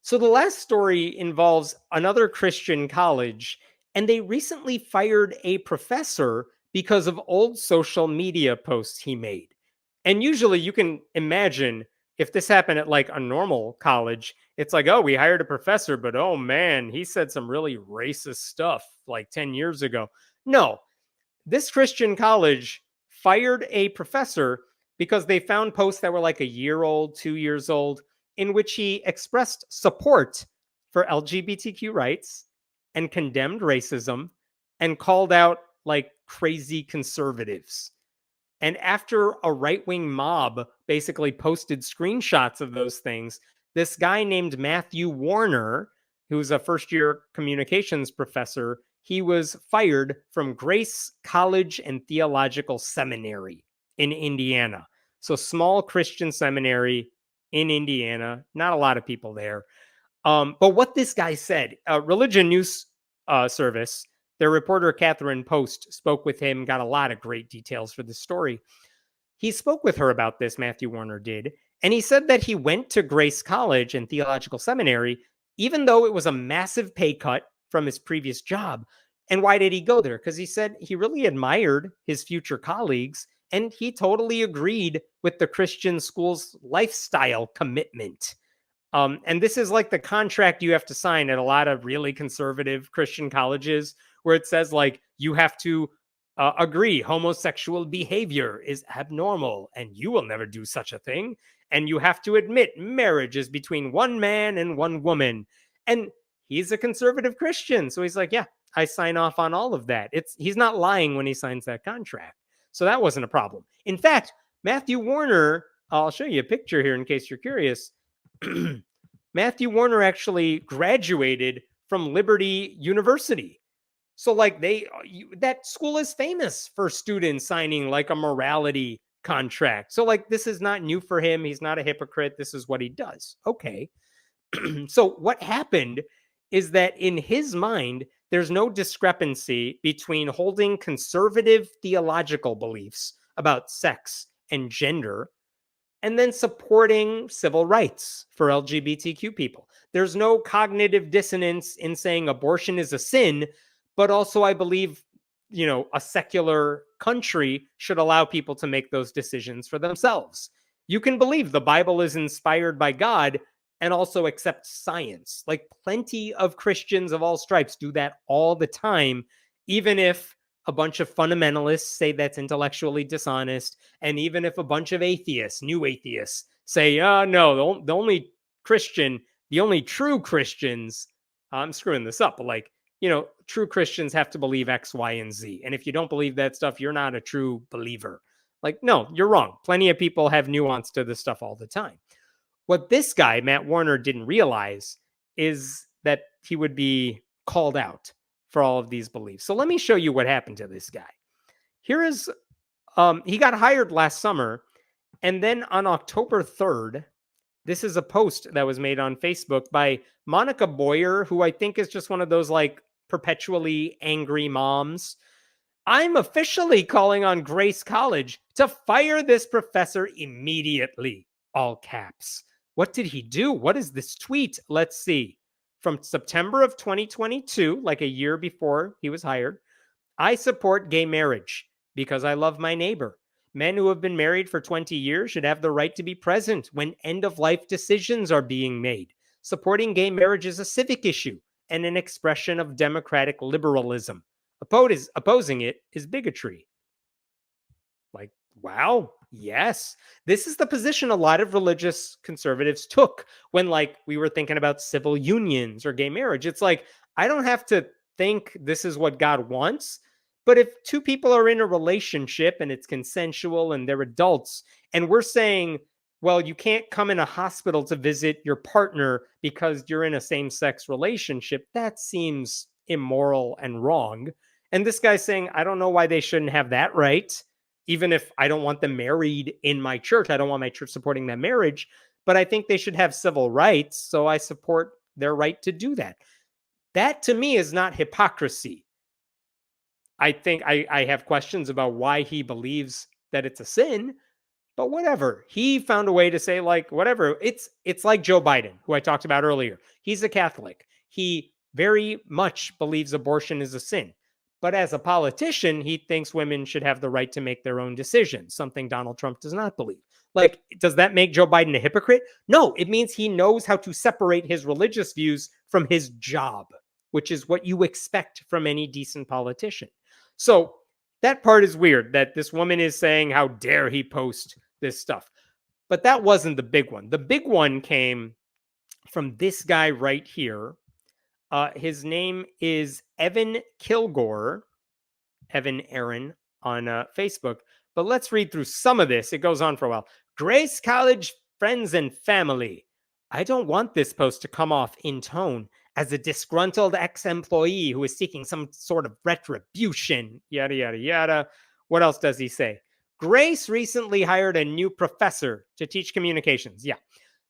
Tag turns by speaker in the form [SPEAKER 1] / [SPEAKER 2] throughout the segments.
[SPEAKER 1] So the last story involves another Christian college, and they recently fired a professor because of old social media posts he made. And usually you can imagine if this happened at like a normal college, it's like, oh, we hired a professor, but oh man, he said some really racist stuff like 10 years ago. No, this Christian college fired a professor because they found posts that were like a year old, 2 years old, in which he expressed support for LGBTQ rights and condemned racism and called out like crazy conservatives. And after a right wing mob basically posted screenshots of those things, this guy named Matthew Warner, who's a first year communications professor, he was fired from Grace College and Theological Seminary in Indiana. So, small Christian seminary in Indiana, not a lot of people there. But what this guy said, Religion News Service, their reporter Catherine Post spoke with him, got a lot of great details for this story. He spoke with her about this, Matthew Warner did, and he said that he went to Grace College and Theological Seminary, even though it was a massive pay cut from his previous job. And why did he go there? Because he said he really admired his future colleagues and he totally agreed with the Christian school's lifestyle commitment. And this is like the contract you have to sign at a lot of really conservative Christian colleges, where it says like you have to agree homosexual behavior is abnormal and you will never do such a thing. And you have to admit marriage is between one man and one woman. And he's a conservative Christian. So he's like, yeah, I sign off on all of that. He's not lying when he signs that contract. So that wasn't a problem. In fact, Matthew Warner, I'll show you a picture here in case you're curious. Matthew Warner actually graduated from Liberty University. So like that school is famous for students signing like a morality contract. So like this is not new for him. He's not a hypocrite. This is what he does. Okay. So what happened is that in his mind, there's no discrepancy between holding conservative theological beliefs about sex and gender and then supporting civil rights for LGBTQ people. There's no cognitive dissonance in saying abortion is a sin, but also I believe, a secular country should allow people to make those decisions for themselves. You can believe the Bible is inspired by God and also accept science. Like plenty of Christians of all stripes do that all the time, even if a bunch of fundamentalists say that's intellectually dishonest. And even if a bunch of atheists, new atheists, say, no, the only true Christians, I'm screwing this up, but like, true Christians have to believe X, Y, and Z. And if you don't believe that stuff, you're not a true believer. Like, no, you're wrong. Plenty of people have nuance to this stuff all the time. What this guy, Matt Warner, didn't realize is that he would be called out for all of these beliefs. So let me show you what happened to this guy. Here is, he got hired last summer. And then on October 3rd, this is a post that was made on Facebook by Monica Boyer, who I think is just one of those like perpetually angry moms. I'm officially calling on Grace College to fire this professor immediately. All caps. What did he do? What is this tweet? Let's see. From September of 2022, like a year before he was hired, I support gay marriage because I love my neighbor. Men who have been married for 20 years should have the right to be present when end-of-life decisions are being made. Supporting gay marriage is a civic issue and an expression of democratic liberalism. Opposing it is bigotry. Like, wow, yes. This is the position a lot of religious conservatives took when, like, we were thinking about civil unions or gay marriage. It's like, I don't have to think this is what God wants. But if two people are in a relationship and it's consensual and they're adults, and we're saying, well, you can't come in a hospital to visit your partner because you're in a same-sex relationship, that seems immoral and wrong. And this guy's saying, I don't know why they shouldn't have that right. Even if I don't want them married in my church, I don't want my church supporting that marriage, but I think they should have civil rights, so I support their right to do that. That to me is not hypocrisy. I think I have questions about why he believes that it's a sin, But whatever. He found a way to say, like, whatever. It's like Joe Biden, who I talked about earlier. He's a Catholic. He very much believes abortion is a sin. But as a politician, he thinks women should have the right to make their own decisions, something Donald Trump does not believe. Like, does that make Joe Biden a hypocrite? No, it means he knows how to separate his religious views from his job, which is what you expect from any decent politician. So that part is weird that this woman is saying, how dare he post this stuff. But that wasn't the big one. The big one came from this guy right here. His name is Evan Kilgore, Evan Aaron on Facebook. But let's read through some of this. It goes on for a while. Grace College friends and family. I don't want this post to come off in tone as a disgruntled ex-employee who is seeking some sort of retribution. Yada, yada, yada. What else does he say? Grace recently hired a new professor to teach communications. Yeah.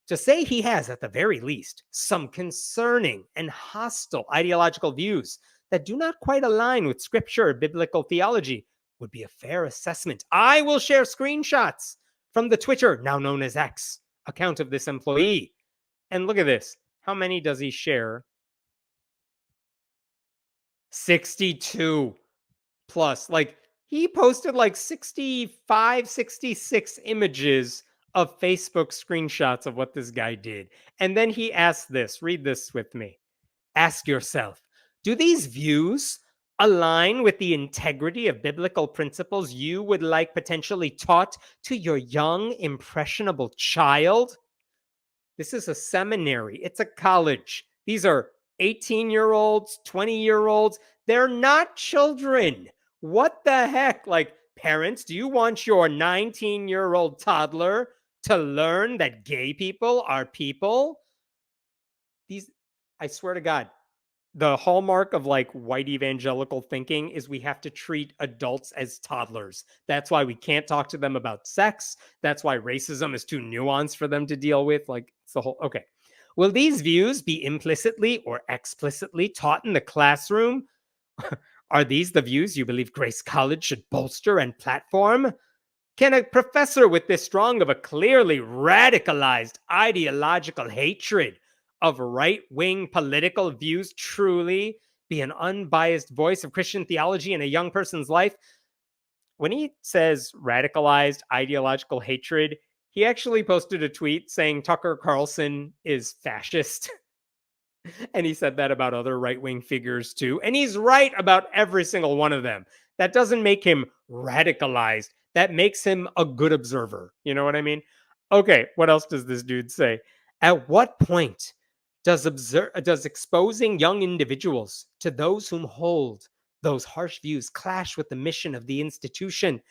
[SPEAKER 1] To say he has, at the very least, some concerning and hostile ideological views that do not quite align with scripture or biblical theology would be a fair assessment. I will share screenshots from the Twitter, now known as X, account of this employee. And look at this. How many does he share? 62 plus. Like, he posted like 65, 66 images of Facebook screenshots of what this guy did. And then he asked this. Read this with me. Ask yourself, do these views align with the integrity of biblical principles you would like potentially taught to your young, impressionable child? This is a seminary. It's a college. These are 18-year-olds, 20-year-olds. They're not children. What the heck? Like, parents, do you want your 19-year-old toddler to learn that gay people are people? These, I swear to God, the hallmark of like white evangelical thinking is we have to treat adults as toddlers. That's why we can't talk to them about sex. That's why racism is too nuanced for them to deal with. Like, it's the whole, okay. Will these views be implicitly or explicitly taught in the classroom? Are these the views you believe Grace College should bolster and platform? Can a professor with this strong of a clearly radicalized ideological hatred of right-wing political views truly be an unbiased voice of Christian theology in a young person's life? When he says radicalized ideological hatred, he actually posted a tweet saying Tucker Carlson is fascist. And he said that about other right-wing figures too. And he's right about every single one of them. That doesn't make him radicalized. That makes him a good observer. You know what I mean? Okay, what else does this dude say? At what point does exposing young individuals to those whom hold those harsh views clash with the mission of the institution?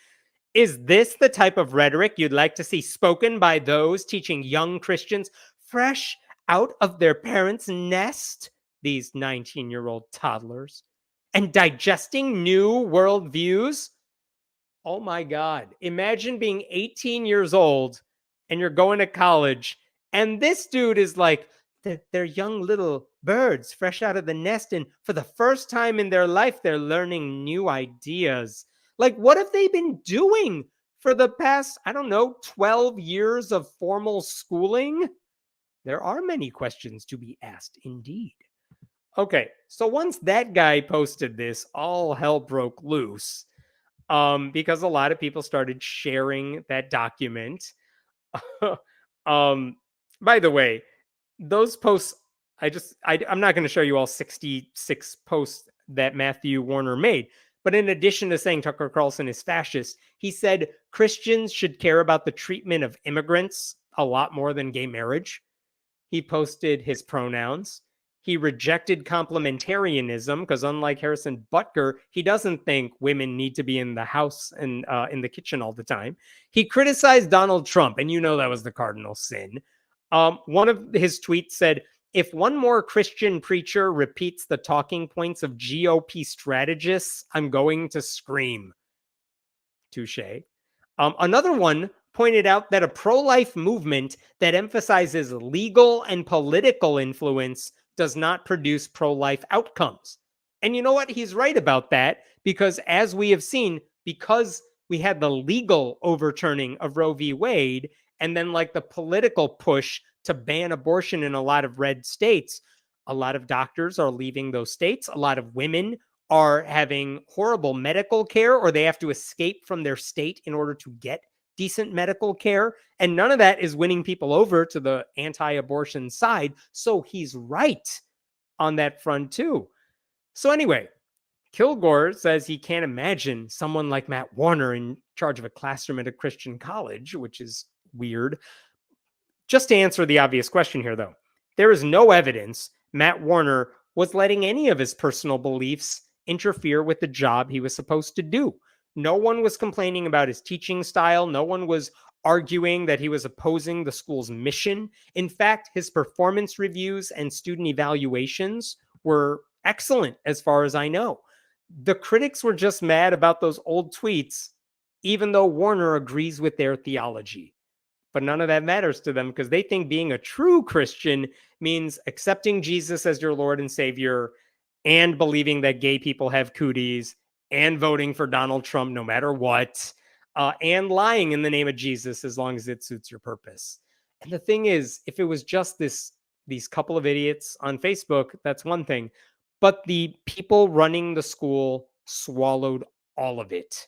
[SPEAKER 1] Is this the type of rhetoric you'd like to see spoken by those teaching young Christians fresh out of their parents' nest, these 19-year-old toddlers, and digesting new worldviews? Oh my God. Imagine being 18 years old and you're going to college, and this dude is like, they're young little birds fresh out of the nest, and for the first time in their life, they're learning new ideas. Like, what have they been doing for the past, I don't know, 12 years of formal schooling? There are many questions to be asked indeed. Okay, so once that guy posted this, all hell broke loose because a lot of people started sharing that document. By the way, those posts, I'm not going to show you all 66 posts that Matthew Warner made. But in addition to saying Tucker Carlson is fascist, he said Christians should care about the treatment of immigrants a lot more than gay marriage. He posted his pronouns. He rejected complementarianism because, unlike Harrison Butker, he doesn't think women need to be in the house and in the kitchen all the time. He criticized Donald Trump, and you know that was the cardinal sin. One of his tweets said, if one more Christian preacher repeats the talking points of GOP strategists, I'm going to scream. Touche. Another one pointed out that a pro-life movement that emphasizes legal and political influence does not produce pro-life outcomes. And you know what? He's right about that, because as we have seen, because we had the legal overturning of Roe v. Wade, and then like the political push to ban abortion in a lot of red states. A lot of doctors are leaving those states. A lot of women are having horrible medical care, or they have to escape from their state in order to get decent medical care. And none of that is winning people over to the anti-abortion side. So he's right on that front too. So anyway, Kilgore says he can't imagine someone like Matt Warner in charge of a classroom at a Christian college, which is weird. Just to answer the obvious question here, though, there is no evidence Matt Warner was letting any of his personal beliefs interfere with the job he was supposed to do. No one was complaining about his teaching style. No one was arguing that he was opposing the school's mission. In fact, his performance reviews and student evaluations were excellent, as far as I know. The critics were just mad about those old tweets, even though Warner agrees with their theology. But none of that matters to them because they think being a true Christian means accepting Jesus as your Lord and Savior and believing that gay people have cooties and voting for Donald Trump no matter what, and lying in the name of Jesus as long as it suits your purpose. And the thing is, if it was just these couple of idiots on Facebook, that's one thing. But the people running the school swallowed all of it.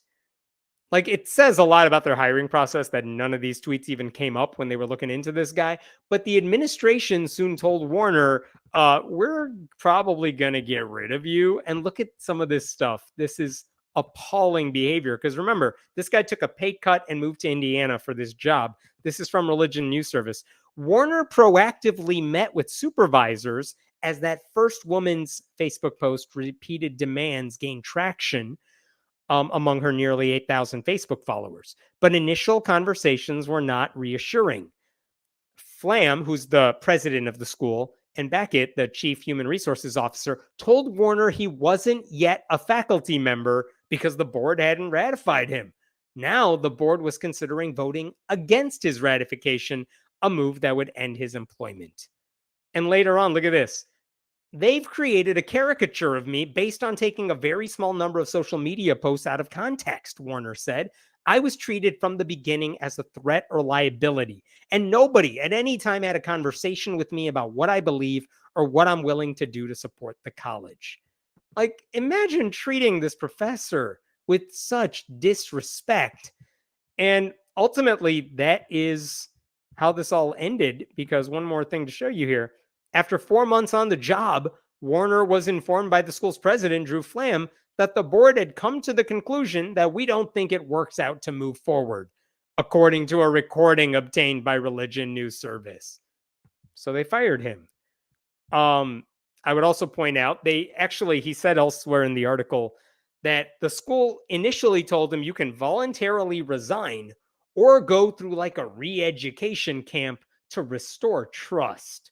[SPEAKER 1] Like, it says a lot about their hiring process that none of these tweets even came up when they were looking into this guy. But the administration soon told Warner, we're probably going to get rid of you. And look at some of this stuff. This is appalling behavior. Because remember, this guy took a pay cut and moved to Indiana for this job. This is from Religion News Service. Warner proactively met with supervisors as that first woman's Facebook post repeated demands gained traction among her nearly 8,000 Facebook followers. But initial conversations were not reassuring. Flam, who's the president of the school, and Beckett, the chief human resources officer, told Warner he wasn't yet a faculty member because the board hadn't ratified him. Now the board was considering voting against his ratification, a move that would end his employment. And later on, look at this. They've created a caricature of me based on taking a very small number of social media posts out of context, Warner said. I was treated from the beginning as a threat or liability, and nobody at any time had a conversation with me about what I believe or what I'm willing to do to support the college. Like, imagine treating this professor with such disrespect. And ultimately, that is how this all ended, because one more thing to show you here. After 4 months on the job, Warner was informed by the school's president, Drew Flam, that the board had come to the conclusion that we don't think it works out to move forward, according to a recording obtained by Religion News Service. So they fired him. I would also point out, he said elsewhere in the article that the school initially told him you can voluntarily resign or go through like a re-education camp to restore trust.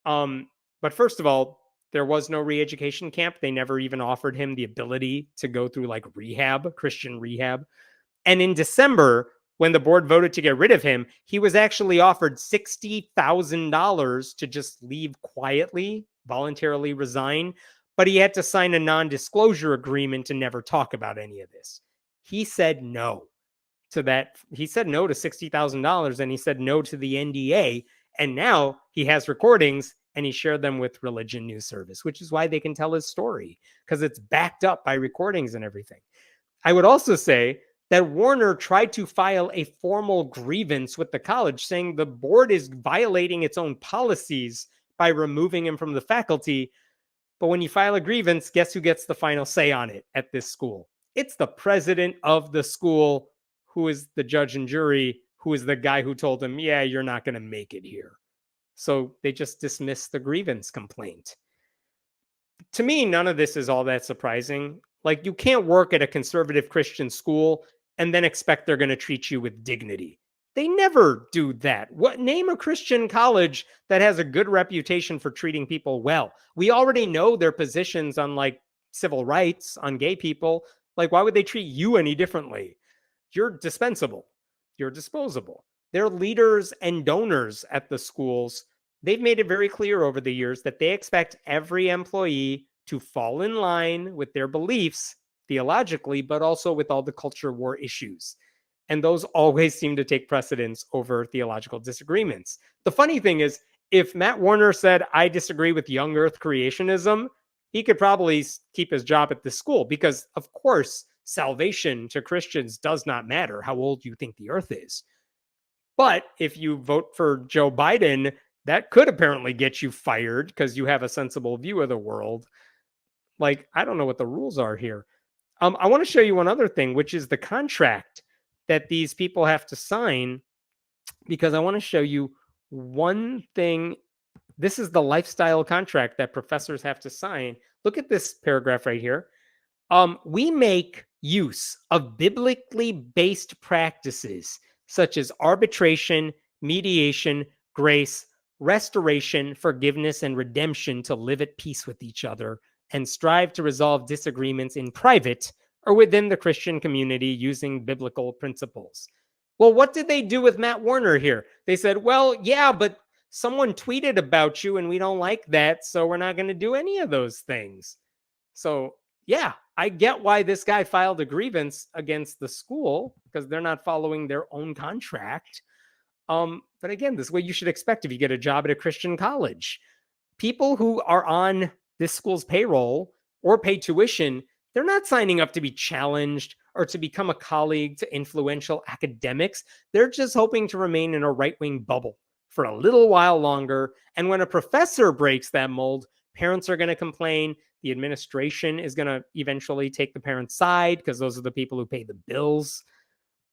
[SPEAKER 1] But first of all, there was no re-education camp. They never even offered him the ability to go through like rehab, Christian rehab. And in December, when the board voted to get rid of him, he was actually offered $60,000 to just leave quietly, voluntarily resign. But he had to sign a non-disclosure agreement to never talk about any of this. He said no to that. He said no to $60,000 and he said no to the NDA. And now he has recordings and he shared them with Religion News Service, which is why they can tell his story, because it's backed up by recordings and everything. I would also say that Warner tried to file a formal grievance with the college saying the board is violating its own policies by removing him from the faculty. But when you file a grievance, guess who gets the final say on it at this school? It's the president of the school, who is the judge and jury, who is the guy who told him, yeah, you're not going to make it here. So they just dismissed the grievance complaint. To me, none of this is all that surprising. Like, you can't work at a conservative Christian school and then expect they're going to treat you with dignity. They never do that. Name a Christian college that has a good reputation for treating people well? We already know their positions on like civil rights, on gay people. Like, why would they treat you any differently? You're dispensable. You're disposable. They're leaders and donors at the schools. They've made it very clear over the years that they expect every employee to fall in line with their beliefs, theologically, but also with all the culture war issues. And those always seem to take precedence over theological disagreements. The funny thing is, if Matt Warner said, I disagree with young earth creationism, he could probably keep his job at the school because, of course, salvation to Christians does not matter how old you think the earth is. But if you vote for Joe Biden, that could apparently get you fired because you have a sensible view of the world. Like, I don't know what the rules are here. I want to show you one other thing, which is the contract that these people have to sign, because I want to show you one thing. This is the lifestyle contract that professors have to sign. Look at this paragraph right here. We make use of biblically based practices such as arbitration, mediation, grace, restoration, forgiveness, and redemption to live at peace with each other and strive to resolve disagreements in private or within the Christian community using biblical principles. Well, what did they do with Matt Warner here? They said, well, yeah, but someone tweeted about you and we don't like that, so we're not going to do any of those things. So, yeah, I get why this guy filed a grievance against the school because they're not following their own contract. But again, this is what you should expect if you get a job at a Christian college. People who are on this school's payroll or pay tuition, they're not signing up to be challenged or to become a colleague to influential academics. They're just hoping to remain in a right-wing bubble for a little while longer. And when a professor breaks that mold, parents are going to complain. The administration is going to eventually take the parents' side because those are the people who pay the bills.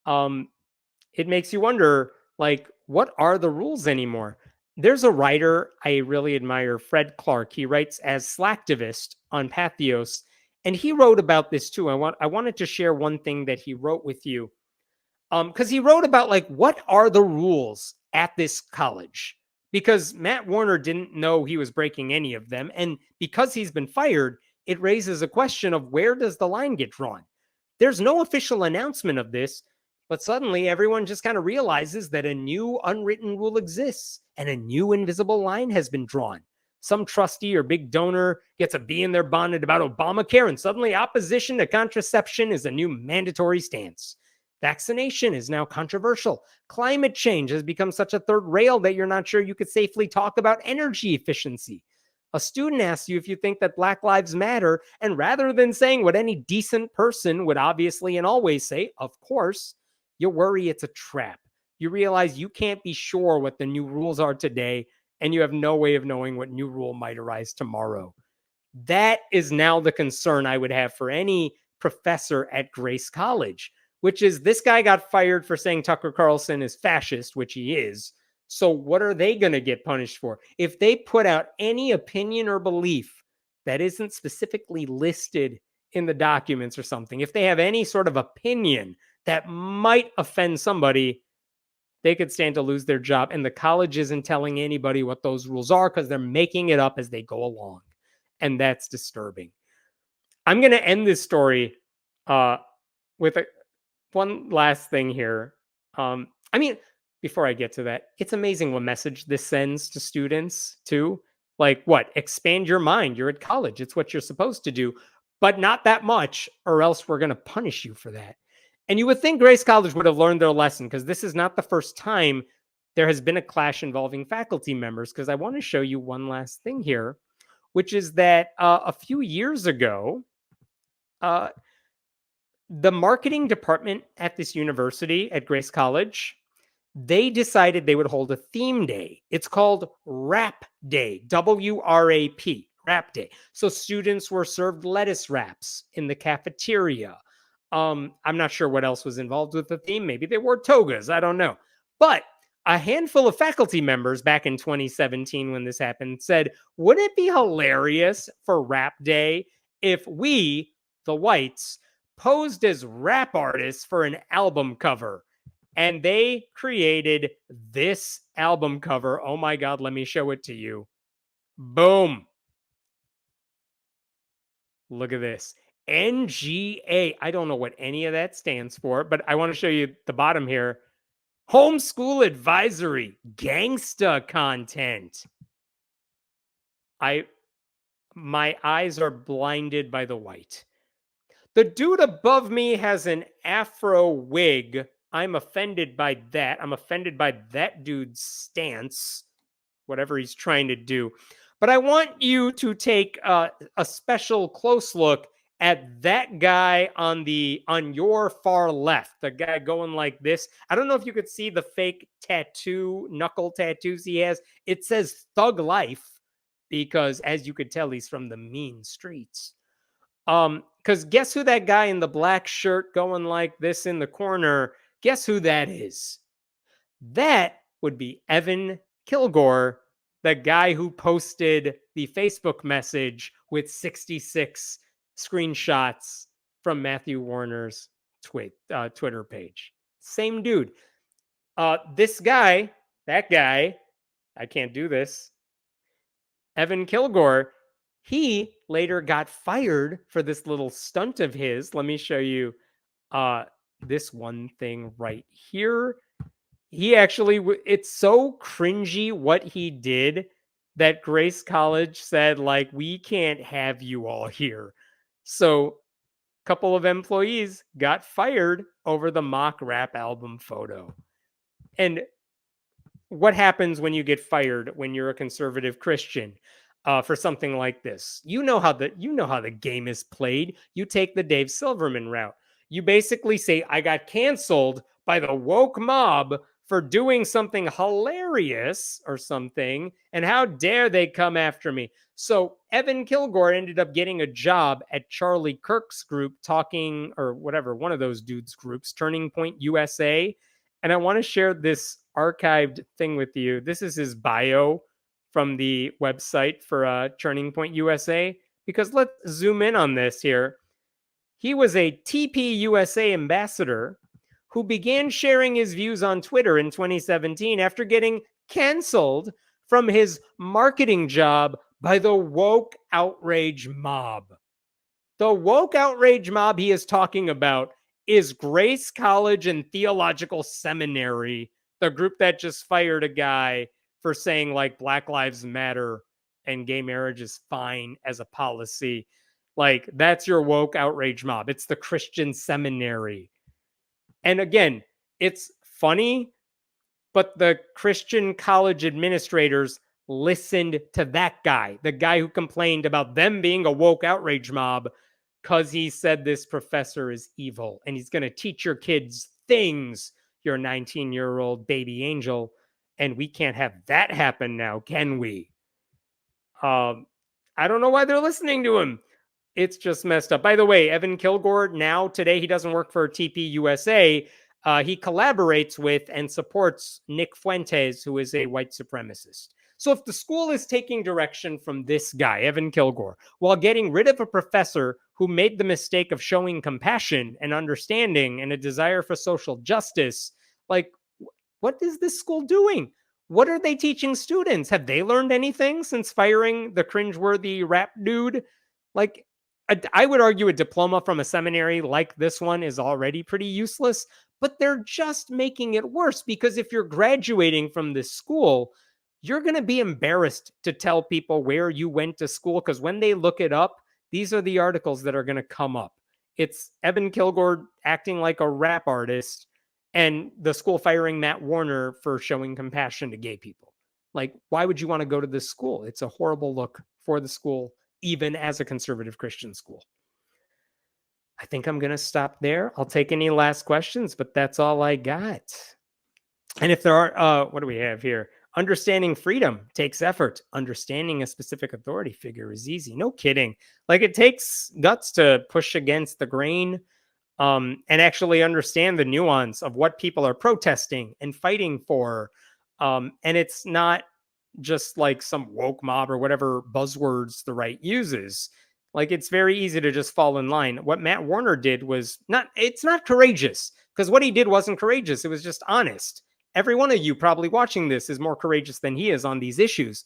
[SPEAKER 1] It makes you wonder, like, what are the rules anymore? There's a writer I really admire, Fred Clark. He writes as Slacktivist on Patheos, and he wrote about this too. I wanted to share one thing that he wrote with you, because he wrote about, like, what are the rules at this college? Because Matt Warner didn't know he was breaking any of them, and because he's been fired, it raises a question of where does the line get drawn? There's no official announcement of this, but suddenly everyone just kind of realizes that a new unwritten rule exists and a new invisible line has been drawn. Some trustee or big donor gets a bee in their bonnet about Obamacare, and suddenly opposition to contraception is a new mandatory stance. Vaccination is now controversial. Climate change has become such a third rail that you're not sure you could safely talk about energy efficiency. A student asks you if you think that Black Lives Matter, and rather than saying what any decent person would obviously and always say, of course, you worry it's a trap. You realize you can't be sure what the new rules are today, and you have no way of knowing what new rule might arise tomorrow. That is now the concern I would have for any professor at Grace College, which is this guy got fired for saying Tucker Carlson is fascist, which he is. So what are they going to get punished for? If they put out any opinion or belief that isn't specifically listed in the documents or something, if they have any sort of opinion that might offend somebody, they could stand to lose their job. And the college isn't telling anybody what those rules are because they're making it up as they go along. And that's disturbing. I'm going to end this story with one last thing here. I mean, before I get to that, it's amazing what message this sends to students too. Like, what? Expand your mind. You're at college. It's what you're supposed to do, but not that much, or else we're going to punish you for that. And you would think Grace College would have learned their lesson, because this is not the first time there has been a clash involving faculty members. Because I want to show you one last thing here, which is that a few years ago, the marketing department at this university, at Grace College, they decided they would hold a theme day. It's called Wrap Day, WRAP, Wrap Day. So students were served lettuce wraps in the cafeteria. I'm not sure what else was involved with the theme. Maybe they wore togas. I don't know. But a handful of faculty members back in 2017, when this happened, said, wouldn't it be hilarious for Wrap Day if we, the whites, posed as rap artists for an album cover? And they created this album cover. Oh my God, let me show it to you. Boom. Look at this. NGA. I don't know what any of that stands for, but I want to show you the bottom here. Homeschool advisory, gangsta content. My eyes are blinded by the white. The dude above me has an afro wig. I'm offended by that. I'm offended by that dude's stance, whatever he's trying to do. But I want you to take a special close look at that guy on your far left, the guy going like this. I don't know if you could see the fake tattoo, knuckle tattoos he has. It says Thug Life because, as you could tell, he's from the mean streets. Because guess who that guy in the black shirt going like this in the corner? Guess who that is? That would be Evan Kilgore, the guy who posted the Facebook message with 66 screenshots from Matthew Warner's Twitter page. Same dude. This guy, that guy, I can't do this. Evan Kilgore, he later got fired for this little stunt of his. Let me show you this one thing right here. He actually, it's so cringy what he did that Grace College said, like, we can't have you all here. So a couple of employees got fired over the mock rap album photo. And what happens when you get fired when you're a conservative Christian for something like this? You know how the game is played. You take the Dave Silverman route. You basically say, I got canceled by the woke mob for doing something hilarious or something, and how dare they come after me? So Evan Kilgore ended up getting a job at Charlie Kirk's group, talking, or whatever, one of those dudes' groups, Turning Point USA. And I want to share this archived thing with you. This is his bio from the website for Turning Point USA, because let's zoom in on this here. He was a TPUSA ambassador who began sharing his views on Twitter in 2017 after getting canceled from his marketing job by the woke outrage mob. The woke outrage mob he is talking about is Grace College and Theological Seminary, the group that just fired a guy for saying like Black Lives Matter and gay marriage is fine as a policy. Like, that's your woke outrage mob. It's the Christian seminary. And again, it's funny, but the Christian college administrators listened to that guy, the guy who complained about them being a woke outrage mob, because he said this professor is evil and he's going to teach your kids things, your 19-year-old baby angel. And we can't have that happen now, can we? I don't know why they're listening to him. It's just messed up. By the way, Evan Kilgore, now today, he doesn't work for TPUSA. He collaborates with and supports Nick Fuentes, who is a white supremacist. So if the school is taking direction from this guy, Evan Kilgore, while getting rid of a professor who made the mistake of showing compassion and understanding and a desire for social justice, like, what is this school doing? What are they teaching students? Have they learned anything since firing the cringeworthy rap dude? Like, I would argue a diploma from a seminary like this one is already pretty useless, but they're just making it worse, because if you're graduating from this school, you're going to be embarrassed to tell people where you went to school, because when they look it up, these are the articles that are going to come up. It's Evan Kilgore acting like a rap artist and the school firing Matt Warner for showing compassion to gay people. Like, why would you want to go to this school? It's a horrible look for the school, even as a conservative Christian school. I think I'm going to stop there. I'll take any last questions, but that's all I got. And if there are, what do we have here? Understanding freedom takes effort. Understanding a specific authority figure is easy. No kidding. Like, it takes guts to push against the grain, and actually understand the nuance of what people are protesting and fighting for. And it's not just like some woke mob or whatever buzzwords the right uses. Like, it's very easy to just fall in line. What Matt Warner did was it's not courageous, because what he did wasn't courageous. It was just honest. Every one of you probably watching this is more courageous than he is on these issues.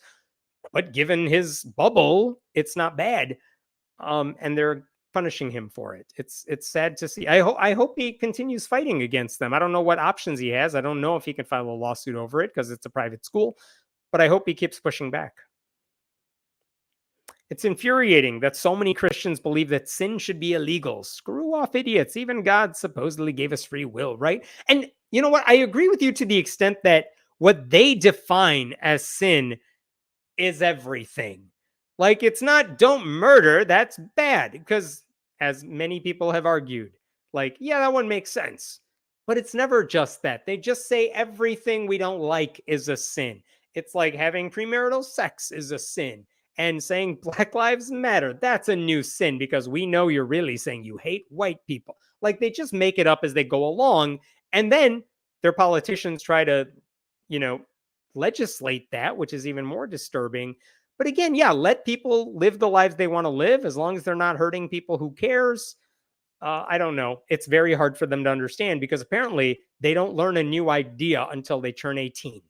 [SPEAKER 1] But given his bubble, it's not bad. And they're punishing him for it. It's sad to see. I hope he continues fighting against them. I don't know what options he has. I don't know if he can file a lawsuit over it because it's a private school, but I hope he keeps pushing back. It's infuriating that so many Christians believe that sin should be illegal. Screw off idiots. Even God supposedly gave us free will, right? And you know what? I agree with you to the extent that what they define as sin is everything. Like, it's not don't murder, that's bad. Because, as many people have argued, like, yeah, that one makes sense. But it's never just that. They just say everything we don't like is a sin. It's like having premarital sex is a sin. And saying Black Lives Matter, that's a new sin because we know you're really saying you hate white people. Like, they just make it up as they go along. And then their politicians try to, you know, legislate that, which is even more disturbing. But again, yeah, let people live the lives they want to live as long as they're not hurting people. Who cares? I don't know. It's very hard for them to understand because apparently they don't learn a new idea until they turn 18.